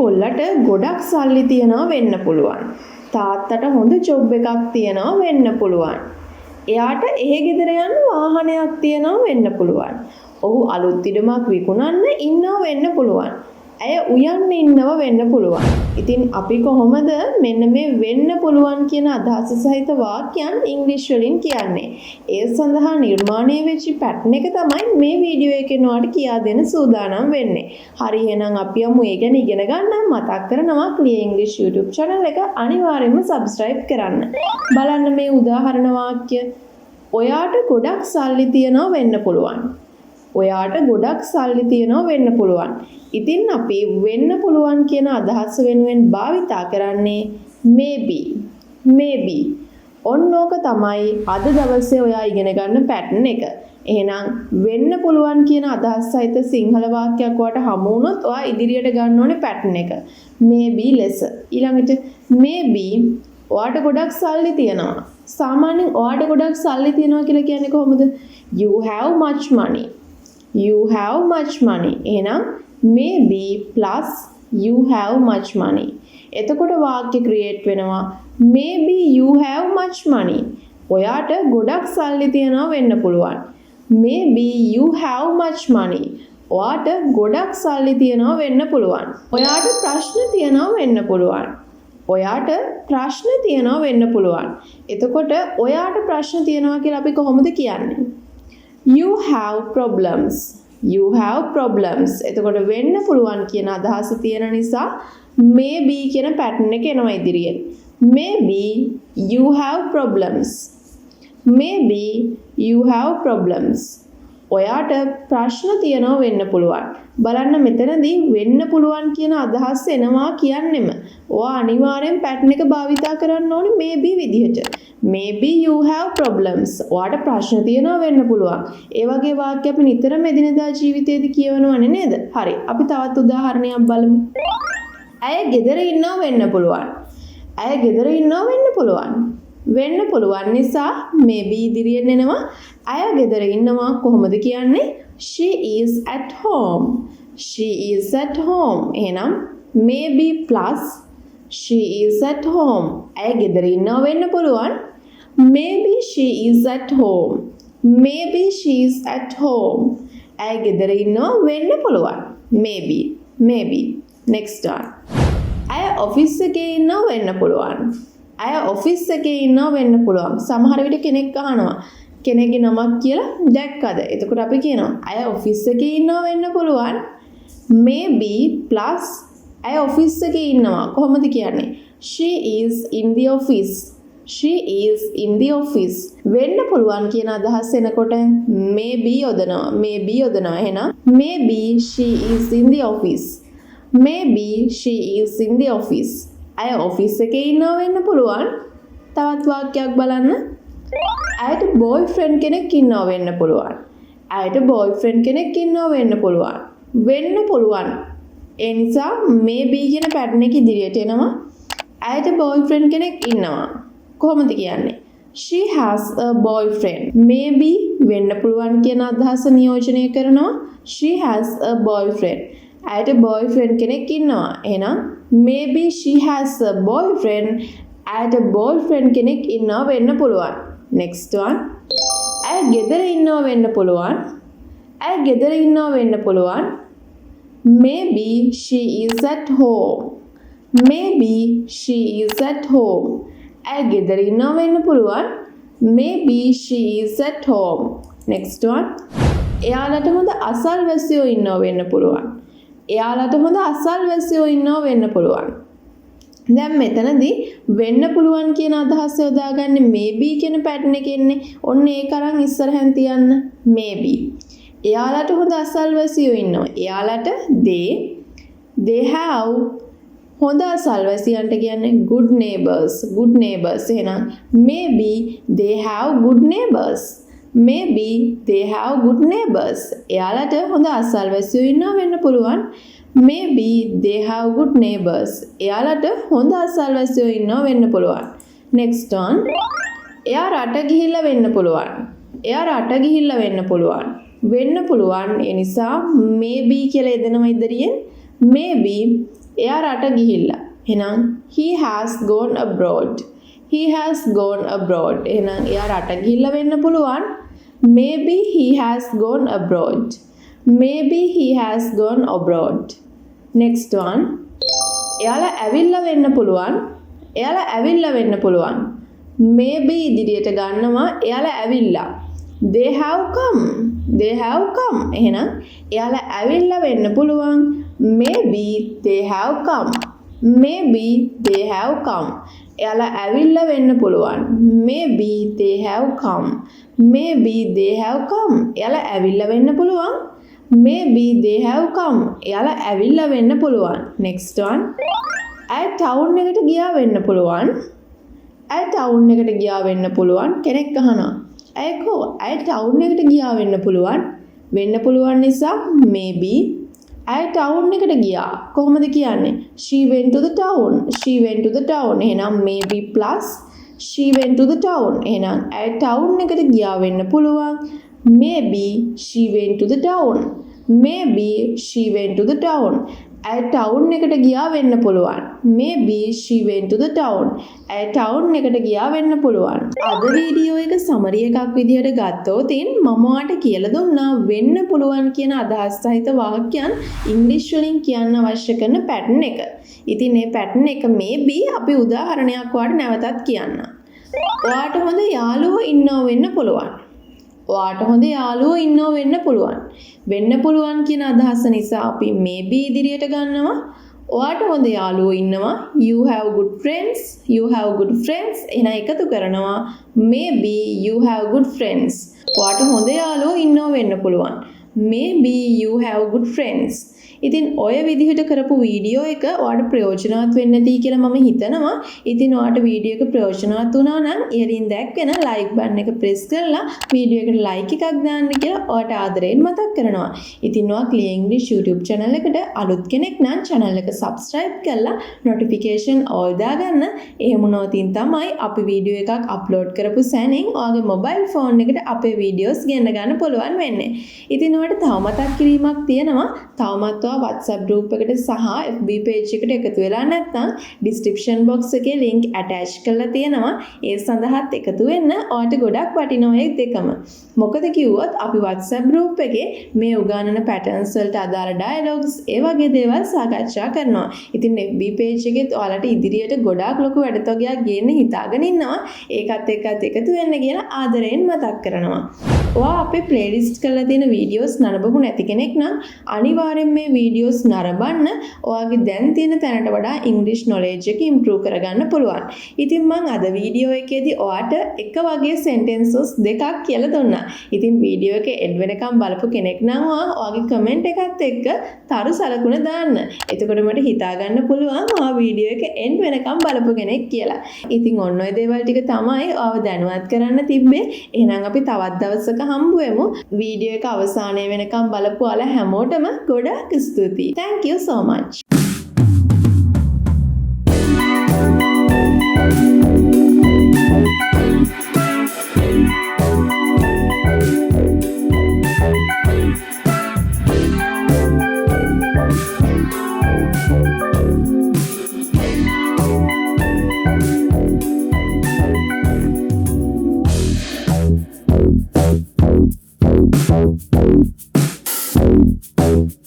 කොල්ලට ගොඩක් සල්ලි තියනවා වෙන්න පුළුවන්. තාත්තට හොඳ ජොබ් එකක් තියනවා වෙන්න පුළුවන්. එයාට ඒ ගෙදර යන්න වාහනයක් තියනවා වෙන්න පුළුවන්. ඔහු අලුත් ඉඩමක් විකුණන්න ඉන්නව වෙන්න පුළුවන්. ඇය උයන්න ඉන්නව වෙන්න පුළුවන්. ඉතින් අපි කොහොමද මෙන්න මේ වෙන්න පුළුවන් කියන අදහස සහිත වාක්‍යයන් ඉංග්‍රීසි වලින් කියන්නේ? ඒ සඳහා නිර්මාණය වෙච්ච පැටර්න් එක තමයි මේ වීඩියෝ එකෙන් ඔයාලට කියා දෙන්න සූදානම් වෙන්නේ. හරි එහෙනම් අපි යමු ඒ ගැන ඉගෙන ගන්න. මතක් කරනවා Clear English YouTube channel එක අනිවාර්යයෙන්ම subscribe කරන්න. බලන්න මේ උදාහරණ වාක්‍ය. ඔයාට ගොඩක් සල්ලි තියනවා වෙන්න පුළුවන්. ඔයාට ගොඩක් සල්ලි තියනවා වෙන්න පුළුවන්. ඉතින් අපි වෙන්න පුළුවන් කියන අදහස වෙනුවෙන් භාවිතා කරන්නේ maybe. ඔන්නෝක තමයි අද දවසේ ඔයා ඉගෙන ගන්න පැටර්න් එක. එහෙනම් වෙන්න පුළුවන් කියන අදහස් සහිත සිංහල වාක්‍යයක් ඔයාට හමු වුණොත් ඔයා ඉදිරියට ගන්න ඕනේ පැටර්න් එක. maybe less. ඊළඟට maybe ඔයාට ගොඩක් සල්ලි තියනවා. සාමාන්‍යයෙන් ඔයාට ගොඩක් සල්ලි තියනවා කියලා කියන්නේ කොහොමද? You have much money. You have much money. එහෙනම් maybe plus you have much money. එතකොට වාක්‍ය ක්‍රියේට් වෙනවා maybe you have much money. ඔයාට ගොඩක් සල්ලි තියනවා වෙන්න පුළුවන්. Maybe you have much money. ඔයාට ගොඩක් සල්ලි තියනවා වෙන්න පුළුවන්. ඔයාට ප්‍රශ්න තියනවා වෙන්න පුළුවන්. ඔයාට ප්‍රශ්න තියනවා වෙන්න පුළුවන්. එතකොට ඔයාට ප්‍රශ්න තියනවා කියලා අපි කොහොමද කියන්නේ? You have problems. You have problems. එතකොට වෙන්න පුළුවන් කියන අදහස තියෙන නිසා maybe කියන පැටර්න් එක එනවා ඉදිරියෙන්. Maybe you have problems. Maybe you have problems. ඔයාට ප්‍රශ්න තියනවා වෙන්න පුළුවන්. බලන්න මෙතනදී වෙන්න පුළුවන් කියන අදහස එනවා කියන්නෙම ඔයා අනිවාර්යෙන් පැටර්න් එක භාවිතා කරන්න ඕනේ maybe විදිහට. Maybe you have problems. ඔයාට ප්‍රශ්න තියනවා වෙන්න පුළුවන්. ඒ වගේ වාක්‍ය අපි නිතරම එදිනෙදා ජීවිතේදී කියවනවනේ නේද? හරි. අපි තවත් උදාහරණයක් බලමු. ඇය ගෙදර ඉන්නව වෙන්න පුළුවන්. ඇය ගෙදර ඉන්නව වෙන්න පුළුවන්. වෙන්න පුළුවන් නිසා maybe ඉදිරියෙන් එනවා. ඇය ගෙදර ඉන්නවා කොහොමද කියන්නේ? She is at home. She is at home. එහෙනම් maybe plus she is at home. ඇය ගෙදර ඉන්නව වෙන්න පුළුවන්. Maybe she is at home. Maybe she is at home. ඇය ගෙදර ඉන්නව වෙන්න පුළුවන්. Maybe. Next one. ඇය ඔෆිස් එකේ ඉන්නව වෙන්න පුළුවන්. ඇය ඔෆිස් එකේ ඉන්නව වෙන්න පුළුවන්. සමහර විට කෙනෙක් අහනවා කෙනෙක්ගේ නමක් කියලා දැක්කද? එතකොට අපි කියනවා ඇය ඔෆිස් එකේ ඉන්නව වෙන්න පුළුවන්. Maybe plus ඇය ඔෆිස් එකේ ඉන්නවා. කොහොමද කියන්නේ? She is in the office. She is in the office. වෙන්න පුළුවන් කියන අදහස් එනකොට maybe යොදනවා. එහෙනම් maybe she is in the office. Maybe she is in the office. ඇය ඔෆිස් එකේ ඉන්නව වෙන්න පුළුවන්. තවත් වාක්‍යයක් බලන්න. ඇයට boyfriend කෙනෙක් ඉන්නව වෙන්න පුළුවන්. ඇයට boyfriend කෙනෙක් ඉන්නව වෙන්න පුළුවන්. වෙන්න පුළුවන්. ඒ නිසා maybe කියන පැටර්න් එක ඉදිරියට එනවා. ඇයට boyfriend කෙනෙක් ඉන්නවා. කොහොමද කියන්නේ? She has a boyfriend. Maybe වෙන්න පුළුවන් කියන අදහස නියෝජනය කරනවා. She has a boyfriend. ඇයට boyfriend කෙනෙක් ඉන්නවා. එහෙනම් maybe she has a boyfriend. ඇයට boyfriend කෙනෙක් ඉන්නවා වෙන්න පුළුවන්. Next one. ඇය ගෙදර ඉන්නවා වෙන්න පුළුවන්. ඇය ගෙදර ඉන්නවා වෙන්න පුළුවන්. Maybe she is at home. Maybe she is at home. ඇය ගෙදර ඉන්නවා වෙන්න පුළුවන්. Maybe she is at home. Next one. එයාලට හොඳ අසල්වැසියෝ ඉන්නවා වෙන්න පුළුවන්. එයාලට හොඳ අසල්වැසියෝ ඉන්නවා වෙන්න පුළුවන්. දැන් මෙතනදී වෙන්න පුළුවන් කියන අදහස යොදාගන්නේ maybe කියන පැටර්න් එකේ ඉන්නේ. ඔන්න ඒක අරන් ඉස්සරහෙන් තියන්න maybe. එයාලට හොඳ අසල්වැසියෝ ඉන්නවා. එයාලට they have හොඳ අසල්වැසියන්ට කියන්නේ good neighbors. එහෙනම් maybe they have good neighbors. Maybe they have good neighbors. එයාලට හොඳ අසල්වැසියෝ ඉන්නවා වෙන්න පුළුවන්. Maybe they have good neighbors. එයාලට හොඳ අසල්වැසියෝ ඉන්නවා වෙන්න පුළුවන්. Next one. එයා රට ගිහිල්ලා වෙන්න පුළුවන්. එයා රට ගිහිල්ලා වෙන්න පුළුවන්. වෙන්න පුළුවන්. ඒ නිසා maybe කියලා එදෙනවා ඉදිරියෙන්. Maybe එයා රට ගිහිල්ලා. එහෙනම් he has gone abroad. He has gone abroad. එහෙනම් එයා රට ගිහිල්ලා වෙන්න පුළුවන්. Maybe he has gone abroad. Maybe he has gone abroad. Next one. එයාලා ඇවිල්ලා වෙන්න පුළුවන්. එයාලා ඇවිල්ලා වෙන්න පුළුවන්. Maybe ඉදිරියට ගන්නවා එයාලා ඇවිල්ලා. They have come. They have come. එහෙනම් එයාලා ඇවිල්ලා වෙන්න පුළුවන්. Maybe they have come. Maybe they have come. එයාලා ඇවිල්ලා වෙන්න පුළුවන්. Maybe they have come. Maybe they have come. එයාලා ඇවිල්ලා වෙන්න පුළුවන්. Maybe they have come. එයාලා ඇවිල්ලා වෙන්න පුළුවන්. Next one. ඇය ටවුන් එකට ගියා වෙන්න පුළුවන්. ඇය ටවුන් එකට ගියා වෙන්න පුළුවන්. කෙනෙක් අහනවා. ඇය ටවුන් එකට ගියා වෙන්න පුළුවන්. වෙන්න පුළුවන් නිසා maybe. ඇය ටවුන් එකට ගියා. කොහොමද කියන්නේ? She went to the town. She went to the town. එහෙනම් maybe plus she went to the town. එහෙනම් ඇය ටවුන් එකට ගියා වෙන්න පුළුවන්. Maybe she went to the town. Maybe she went to the town. ඇය ටවුන් එකට ගියා වෙන්න පුළුවන්. Maybe she went to the town. ඇය ටවුන් එකට ගියා වෙන්න පුළුවන්. අද වීඩියෝ එක සමරි එකක් විදිහට ගත්තොත් මම ඔයාලට කියලා දුන්නා වෙන්න පුළුවන් කියන අදහස් සහිත වාක්‍යයන් ඉංග්‍රීසි වලින් කියන්න අවශ්‍ය කරන පැටර්න් එක. ඉතින් මේ පැටර්න් එක maybe අපි උදාහරණයක් ඔයාලට නැවතත් කියන්න. ඔයාලට හොඳ යාළුවෝ ඉන්නව වෙන්න පුළුවන්. ඔයාට හොඳ යාළුවෝ ඉන්නව වෙන්න පුළුවන්. වෙන්න පුළුවන් කියන අදහස නිසා අපි maybe ඉදිරියට ගන්නවා. ඔයාට හොඳ යාළුවෝ ඉන්නවා. You have good friends. You have good friends. එහෙනම් එකතු කරනවා. Maybe you have good friends. ඔයාට හොඳ යාළුවෝ ඉන්නව වෙන්න පුළුවන්. Maybe you have good friends. ඉතින් ඔය විදිහට කරපු වීඩියෝ එක ඔයාලට ප්‍රයෝජනවත් වෙන්න ඇති කියලා මම හිතනවා. ඉතින් ඔයාලට වීඩියෝ එක ප්‍රයෝජනවත් වුණා නම් ඉහළින් දැක්වෙන ලයික් බටන් එක ප්‍රෙස් කරලා වීඩියෝ එකට ලයික් එකක් දාන්න කියලා ඔයාලට ආදරයෙන් මතක් කරනවා. ඉතින් ඔයා Clear English YouTube channel එකට අලුත් කෙනෙක් නම් channel එක subscribe කරලා notification all දාගන්න. එහෙම වුණොතින් තමයි අපි වීඩියෝ එකක් upload කරපු සැනින් ඔයාගේ mobile phone එකට අපේ videos ගෙන්න ගන්න පුළුවන් වෙන්නේ. ඉතින් ඔයාලට තව මතක් කිරීමක් තියෙනවා. තවමත් WhatsApp group එකට සහ FB page එකට එකතු වෙලා නැත්නම් description box එකේ link attach කරලා තියෙනවා. ඒ සඳහාත් එකතු වෙන්න ඔයාලට ගොඩක් වටිනවා ඒ දෙකම. මොකද කිව්වොත් අපි WhatsApp group එකේ මේ උගන්වන patterns වලට අදාළ dialogues ඒ වගේ දේවල් සාකච්ඡා කරනවා. ඉතින් FB page එකෙත් ඔයාලට ඉදිරියට ගොඩාක් ලොකු වැඩතොගයක් ගේන්න හිතාගෙන ඉන්නවා. ඒකත් එක්කත් එකතු වෙන්න කියලා ආදරයෙන් මතක් කරනවා. ඔයා අපේ playlist කරලා තියෙන videos නරඹපු නැති කෙනෙක් නම් අනිවාර්යෙන් මේ videos නරඹන්න. ඔයාගේ දැන් තියෙන තැනට වඩා English knowledge එක improve කරගන්න පුළුවන්. ඉතින් මම අද වීඩියෝ එකේදී ඔයාට එක වගේ sentences දෙකක් කියලා දුන්නා. ඉතින් වීඩියෝ එක end වෙනකම් බලපු කෙනෙක් නම් ඔයාගේ comment එකත් එක්ක තරු සලකුණ දාන්න. එතකොට මට හිතා ගන්න පුළුවන් ඔයා වීඩියෝ එක end වෙනකම් බලපු කෙනෙක් කියලා. ඉතින් ඔන්න ඔය දේවල් ටික තමයි ඔයාව දැනුවත් කරන්න තිබ්බේ. එහෙනම් අපි තවත් දවසක හම්බ වෙමු. වීඩියෝ එක අවසානයේ වෙනකම් බලපු ඔයාලා හැමෝටම ගොඩාක් ස්තුතියි. Thank you so much. Thank you.